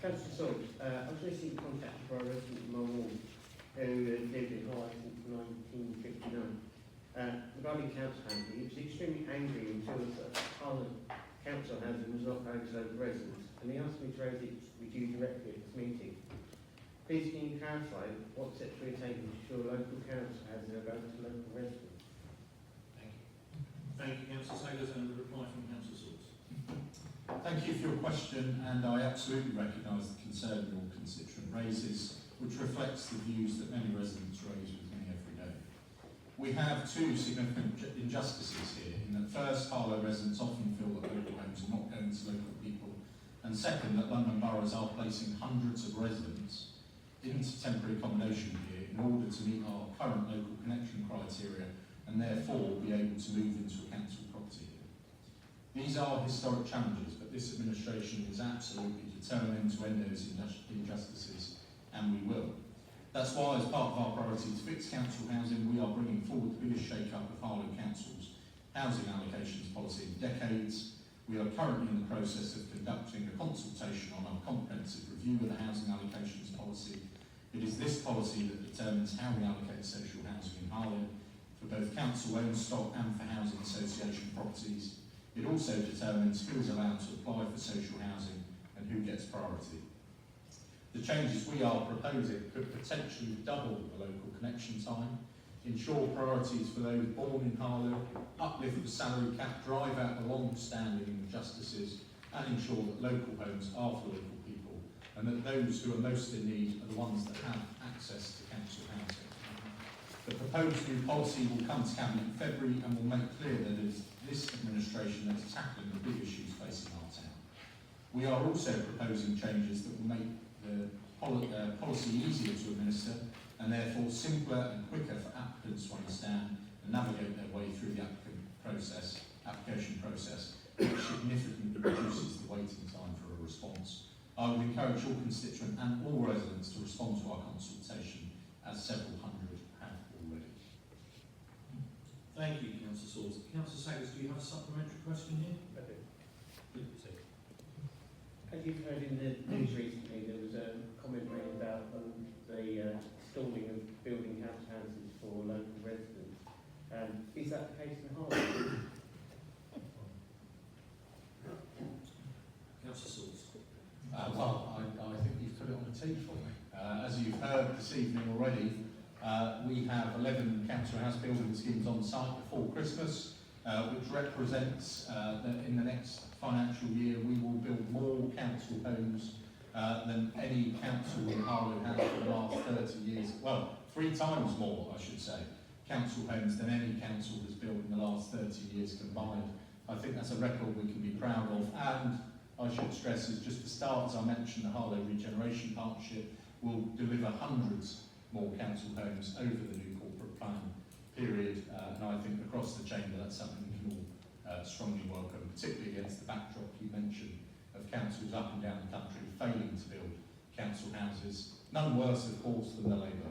Councillor Salt, I was recently contacted by a resident of my ward who lived in Harlow since 1959. Regarding council housing, he was extremely angry until the Harlow Council housing was not going to local residents, and he asked me to raise it with you directly at this meeting. Please can you clarify what steps we're taking to ensure local council housing are going to local residents? Thank you. Thank you, Councillor Saggers, and the reply from Councillor Swords. Thank you for your question, and I absolutely recognise the concern your constituent raises, which reflects the views that many residents raise with me every day. We have two significant injustices here. In that first, Harlow residents often feel that local homes are not going to local people, and second, that London boroughs are placing hundreds of residents into temporary accommodation here in order to meet our current local connection criteria and therefore be able to move into a council property here. These are historic challenges, but this administration is absolutely determined to end those injustices, and we will. That's why, as part of our priority to fix council housing, we are bringing forward the biggest shake-up of Harlow Council's housing allocations policy in decades. We are currently in the process of conducting a consultation on our comprehensive review of the housing allocations policy. It is this policy that determines how we allocate social housing in Harlow for both council-owned stock and for housing association properties. It also determines who is allowed to apply for social housing and who gets priority. The changes we are proposing could potentially double the local connection time, ensure priorities for those born in Harlow, uplift the salary cap, drive out the long-standing injustices, and ensure that local homes are for local people, and that those who are most in need are the ones that have access to council housing. The proposed new policy will come to Cabinet in February and will make clear that it is this administration that is tackling the big issues facing our town. We are also proposing changes that will make the policy easier to administer and therefore simpler and quicker for applicants to understand and navigate their way through the application process, which significantly reduces the waiting time for a response. I would encourage all constituent and all residents to respond to our consultation, as several hundred have already. Thank you, Councillor Swords. Councillor Saggers, do you have a supplementary question here? I do. Please proceed. As you've heard in the news recently, there was a comment made about the stalling of building houses for local residents. Is that the case in Harlow? Councillor Swords. Well, I think you've put it on the tee for me. As you've heard this evening already, we have 11 council house building schemes on site before Christmas, which represents that in the next financial year we will build more council homes than any council in Harlow has for the last 30 years. Well, 3 times more, I should say, council homes than any council has built in the last 30 years combined. I think that's a record we can be proud of, and I should stress is just the start. As I mentioned, the Harlow Regeneration Partnership will deliver hundreds more council homes over the new corporate plan period, and I think across the chamber that's something we can all strongly welcome, particularly against the backdrop you mentioned of councils up and down the country failing to build council houses. None worse, of course, than the Labour